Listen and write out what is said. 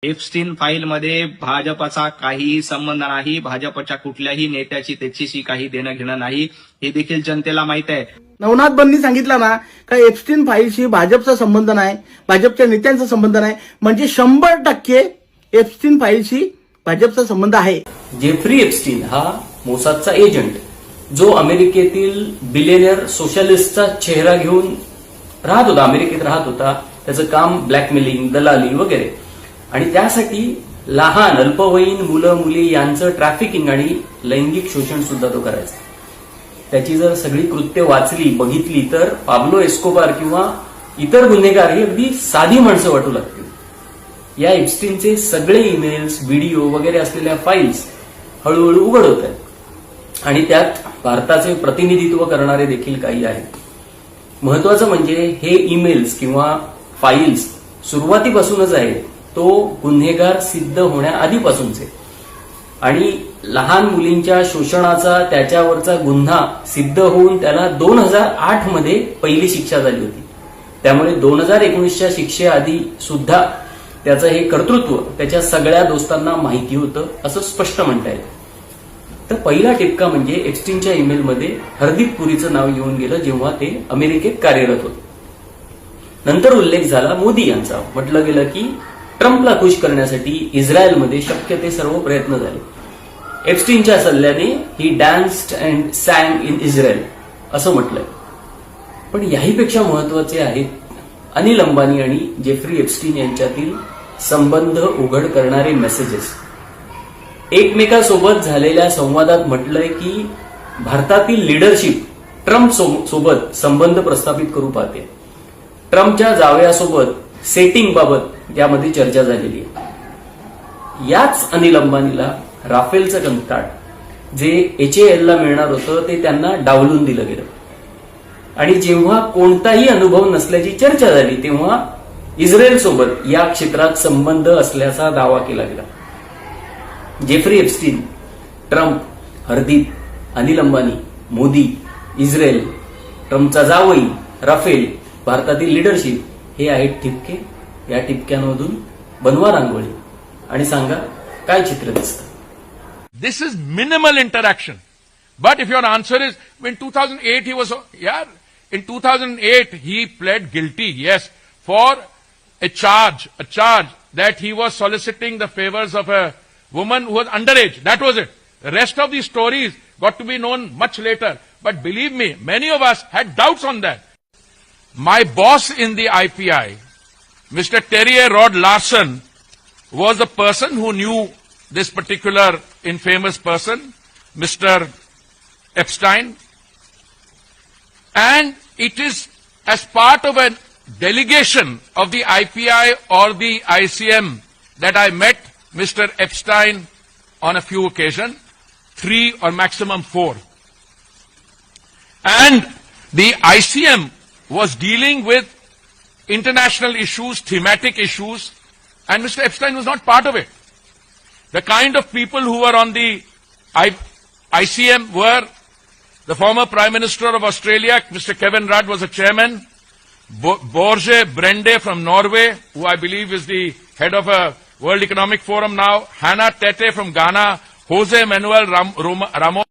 Epstein फाईलमध्ये भाजपचा काहीही संबंध नाही, भाजपच्या कुठल्याही नेत्याची त्याच्याशी काही देणं घेणं नाही, हे देखील जनतेला माहित आहे. नवनाथ बंनी सांगितलं ना का एप्स्टीन फाईलशी भाजपचा संबंध नाही, भाजपच्या नेत्यांचा संबंध नाही, म्हणजे 100% एप्स्टीन फाईलशी भाजपचा संबंध आहे. जेफ्री एप्स्टीन हा मोसादचा एजंट, जो अमेरिकेतील बिलियनियर सोशलिस्टचा चेहरा घेऊन राहत होता, अमेरिकेत राहत होता. त्याचं काम ब्लॅकमेलिंग, दलाली वगैरे, आणि त्यासाठी लहान अल्पवयीन मुलं मुली यांचं ट्रॅफिकिंग आणि लैंगिक शोषण सुद्धा तो करायचा. त्याची जर सगळी कृत्य वाचली बघितली तर पाब्लो एस्कोबार किंवा इतर गुन्हेगार ही अगदी साधी माणसं वाटू लागतील. या एप्स्टीनचे सगळे ईमेल्स, व्हिडिओ वगैरे असलेल्या फाईल्स हळूहळू उघड होत आहेत आणि त्यात भारताचे प्रतिनिधित्व करणारे देखील काही आहेत. महत्वाचं म्हणजे हे ईमेल्स किंवा फाईल्स सुरुवातीपासूनच आहेत, तो गुन्हेगार सिद्ध होण्याआधीपासूनचे, आणि लहान मुलींच्या शोषणाचा त्याच्यावरचा गुन्हा सिद्ध होऊन त्याला 2008 मध्ये पहिली शिक्षा झाली होती. त्यामुळे 2019च्या शिक्षेआधी सुद्धा त्याचं हे कर्तृत्व त्याच्या सगळ्या दोस्तांना माहिती होतं असं स्पष्ट म्हणता येतं. तर पहिला टिपका म्हणजे एप्स्टीनच्या ईमेलमध्ये हरदीप पुरीचं नाव येऊन गेलं जेव्हा ते अमेरिकेत कार्यरत होते. नंतर उल्लेख झाला मोदी यांचा. म्हटलं गेलं की ट्रम्पला खुश करण्यासाठी इस्रायलमध्ये शक्य ते सर्व प्रयत्न झाले. एप्स्टीनच्या सल्ल्याने he danced and sang in Israel असं म्हटलंय. पण याहीपेक्षा महत्वाचे आहेत अनिल अंबानी आणि जेफ्री एप्स्टीन यांच्यातील संबंध उघड करणारे मेसेजेस. एकमेकांसोबत झालेल्या संवादात म्हटलंय की भारतातील लीडरशिप ट्रम्प सोबत संबंध प्रस्थापित करू पाहते. ट्रम्पच्या जावयासोबत सेटिंग बाबत यामध्ये चर्चा झालेली आहे. याच अनिल अंबानीला राफेलचं कंत्राट जे HAL ला मिळणार होतं ते त्यांना डावलून दिलं गेलं, आणि जेव्हा कोणताही अनुभव नसल्याची चर्चा झाली तेव्हा इस्रायल सोबत या क्षेत्रात संबंध असल्याचा दावा केला गेला. Jeffrey Epstein, Trump, Hardeep, Anil Ambani, Modi, Israel, ट्रम्पचा जावई, राफेल, भारतातील लीडरशिप हे आहेत ठिपके. या टिपक्यांमधून बनवा रांगोळी आणि सांगा काय चित्र दिसतं. This is minimal interaction. But if your answer is, in 2008 he was, in 2008 he pled guilty, yes, for a charge that he was soliciting the favors of a woman who was underage. That was it. The rest of these stories got to be known much later. But believe me, many of us had doubts on that. My boss in the IPI, Mr. Terje Rod Larson, was the person who knew this particular infamous person, Mr. Epstein. And it is as part of a delegation of the IPI or the ICM that I met Mr. Epstein on a few occasions, 3 or maximum 4. And the ICM was dealing with international issues, thematic issues, and Mr. Epstein was not part of it. The kind of people who were on the ICM were the former Prime Minister of Australia, Mr. Kevin Rudd was a chairman, Borge Brende from Norway, who I believe is the head of a World Economic Forum now, Hannah Tete from Ghana, Jose Manuel Ramos